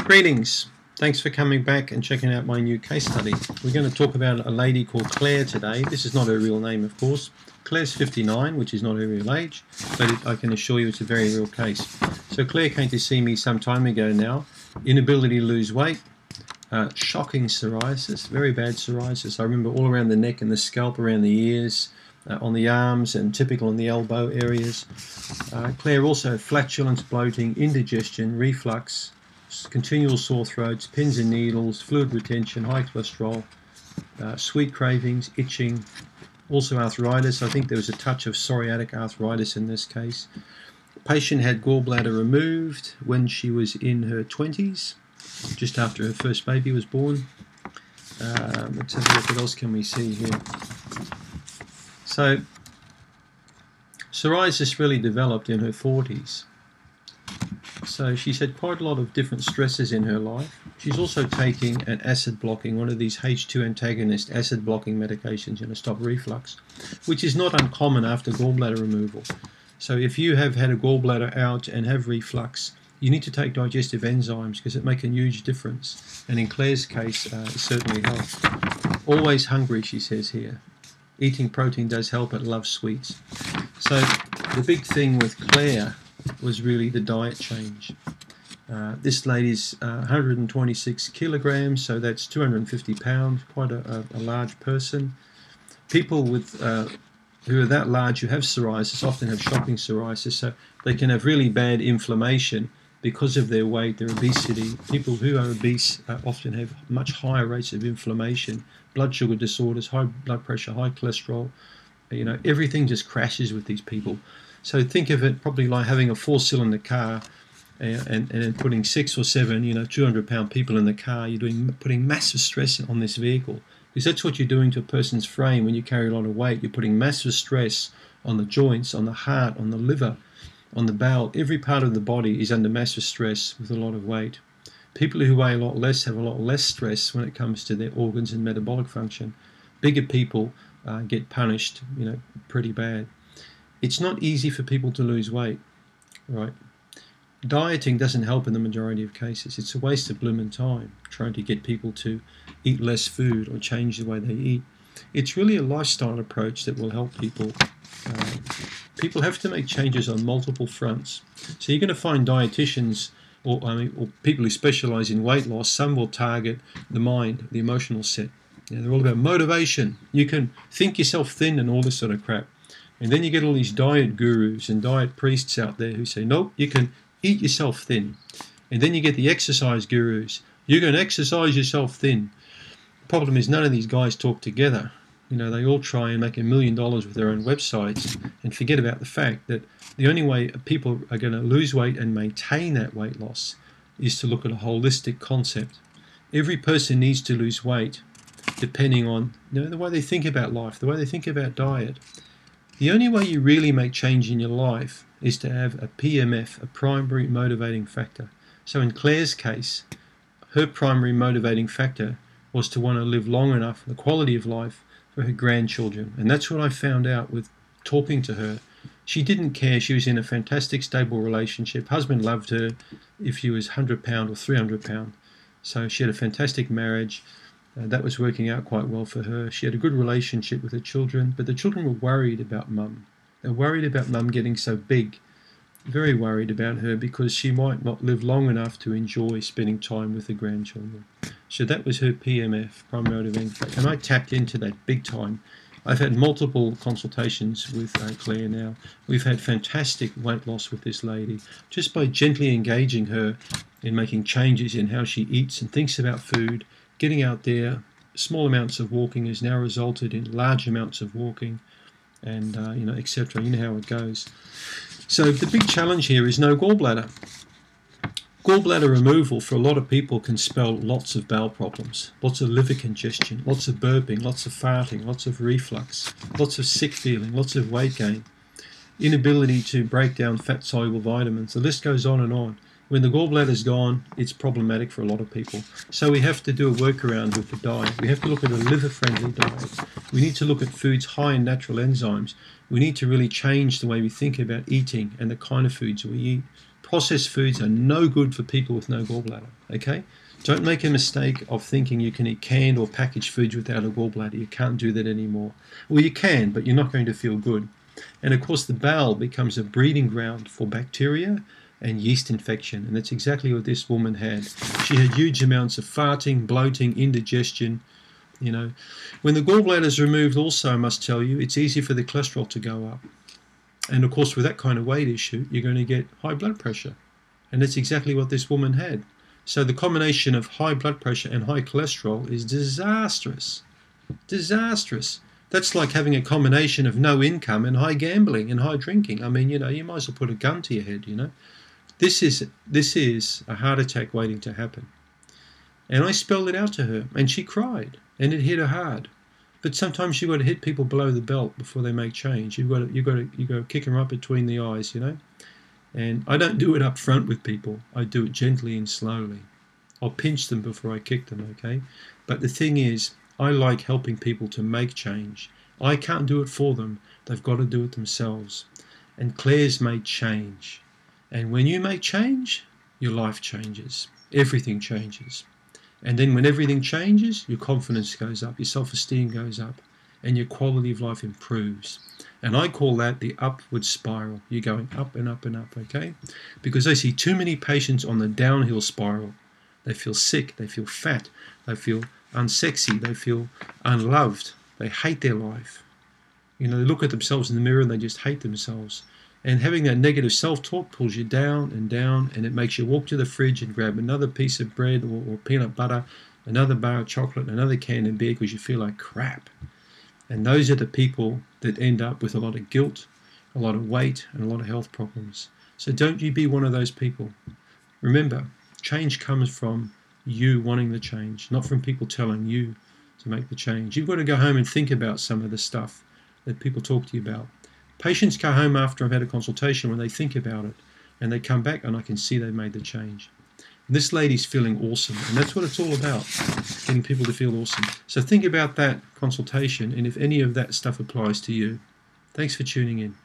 Greetings. Thanks for coming back and checking out my new case study. We're going to talk about a lady called Claire today. This is not her real name, of course. Claire's 59, which is not her real age, but I can assure you it's a very real case. So Claire came to see me some time ago now. Inability to lose weight, shocking psoriasis, very bad psoriasis. I remember all around the neck and the scalp, around the ears, on the arms, and typical on the elbow areas. Claire also had flatulence, bloating, indigestion, reflux, continual sore throats, pins and needles, fluid retention, high cholesterol, sweet cravings, itching, also arthritis. I think there was a touch of psoriatic arthritis in this case. The patient had gallbladder removed when she was in her 20s, just after her first baby was born. Let's have a look. What else can we see here? So, psoriasis really developed in her 40s. So she's had quite a lot of different stresses in her life. She's also taking an acid blocking, one of these H2 antagonist acid blocking medications to stop reflux, which is not uncommon after gallbladder removal. So if you have had a gallbladder out and have reflux, you need to take digestive enzymes because it makes a huge difference. And in Claire's case, it certainly helps. Always hungry, she says here. Eating protein does help, but loves sweets. So the big thing with Claire was really the diet change. This lady's 126 kilograms, so that's 250 pounds, quite a large person. People with who are that large, who have psoriasis, often have shocking psoriasis, so they can have really bad inflammation because of their weight, their obesity. People who are obese often have much higher rates of inflammation, blood sugar disorders, high blood pressure, high cholesterol. Everything just crashes with these people. So think of it probably like having a 4-cylinder car and putting 6 or 7, 200-pound people in the car. You're putting massive stress on this vehicle, because that's what you're doing to a person's frame when you carry a lot of weight. You're putting massive stress on the joints, on the heart, on the liver, on the bowel. Every part of the body is under massive stress with a lot of weight. People who weigh a lot less have a lot less stress when it comes to their organs and metabolic function. Bigger people get punished, pretty bad. It's not easy for people to lose weight, right? Dieting doesn't help in the majority of cases. It's a waste of blooming time trying to get people to eat less food or change the way they eat. It's really a lifestyle approach that will help people. People have to make changes on multiple fronts. So you're going to find dietitians or people who specialize in weight loss. Some will target the mind, the emotional set. They're all about motivation. You can think yourself thin and all this sort of crap. And then you get all these diet gurus and diet priests out there who say, nope, you can eat yourself thin. And then you get the exercise gurus. You can exercise yourself thin. The problem is none of these guys talk together. They all try and make $1 million with their own websites and forget about the fact that the only way people are going to lose weight and maintain that weight loss is to look at a holistic concept. Every person needs to lose weight depending on the way they think about life, the way they think about diet. The only way you really make change in your life is to have a PMF, a primary motivating factor. So in Claire's case, her primary motivating factor was to want to live long enough, the quality of life, for her grandchildren. And that's what I found out with talking to her. She didn't care. She was in a fantastic, stable relationship. Husband loved her if she was 100 pound or 300 pound. So she had a fantastic marriage. That was working out quite well for her. She had a good relationship with her children, but the children were worried about mum. They're worried about mum getting so big, very worried about her because she might not live long enough to enjoy spending time with the grandchildren. So that was her PMF, primary motivating factor, and I tapped into that big time. I've had multiple consultations with Claire now. We've had fantastic weight loss with this lady just by gently engaging her in making changes in how she eats and thinks about food. Getting out there, small amounts of walking has now resulted in large amounts of walking, and etc. You know how it goes. So the big challenge here is no gallbladder. Gallbladder removal for a lot of people can spell lots of bowel problems, lots of liver congestion, lots of burping, lots of farting, lots of reflux, lots of sick feeling, lots of weight gain, inability to break down fat-soluble vitamins. The list goes on and on. When the gallbladder's gone, it's problematic for a lot of people. So we have to do a workaround with the diet. We have to look at a liver-friendly diet. We need to look at foods high in natural enzymes. We need to really change the way we think about eating and the kind of foods we eat. Processed foods are no good for people with no gallbladder, okay? Don't make a mistake of thinking you can eat canned or packaged foods without a gallbladder. You can't do that anymore. Well, you can, but you're not going to feel good. And of course, the bowel becomes a breeding ground for bacteria and yeast infection. And that's exactly what this woman had. She had huge amounts of farting, bloating, indigestion. You know, when the gallbladder is removed also, I must tell you, it's easy for the cholesterol to go up. And of course, with that kind of weight issue, you're going to get high blood pressure. And that's exactly what this woman had. So the combination of high blood pressure and high cholesterol is disastrous. Disastrous. That's like having a combination of no income and high gambling and high drinking. I mean, you know, you might as well put a gun to your head, you know. This is a heart attack waiting to happen. And I spelled it out to her, and she cried, and it hit her hard. But sometimes you've got to hit people below the belt before they make change. You've got to kick them up between the eyes, you know. And I don't do it up front with people. I do it gently and slowly. I'll pinch them before I kick them, okay? But the thing is, I like helping people to make change. I can't do it for them. They've got to do it themselves. And Claire's made change. And when you make change, your life changes. Everything changes. And then when everything changes, your confidence goes up, your self-esteem goes up, and your quality of life improves. And I call that the upward spiral. You're going up and up and up, okay? Because I see too many patients on the downhill spiral. They feel sick, they feel fat, they feel unsexy, they feel unloved, they hate their life. You know, they look at themselves in the mirror and they just hate themselves. And having that negative self-talk pulls you down, and it makes you walk to the fridge and grab another piece of bread or peanut butter, another bar of chocolate, another can of beer because you feel like crap. And those are the people that end up with a lot of guilt, a lot of weight, and a lot of health problems. So don't you be one of those people. Remember, change comes from you wanting the change, not from people telling you to make the change. You've got to go home and think about some of the stuff that people talk to you about. Patients go home after I've had a consultation when they think about it, and they come back and I can see they made the change. And this lady's feeling awesome, and that's what it's all about, getting people to feel awesome. So think about that consultation, and if any of that stuff applies to you. Thanks for tuning in.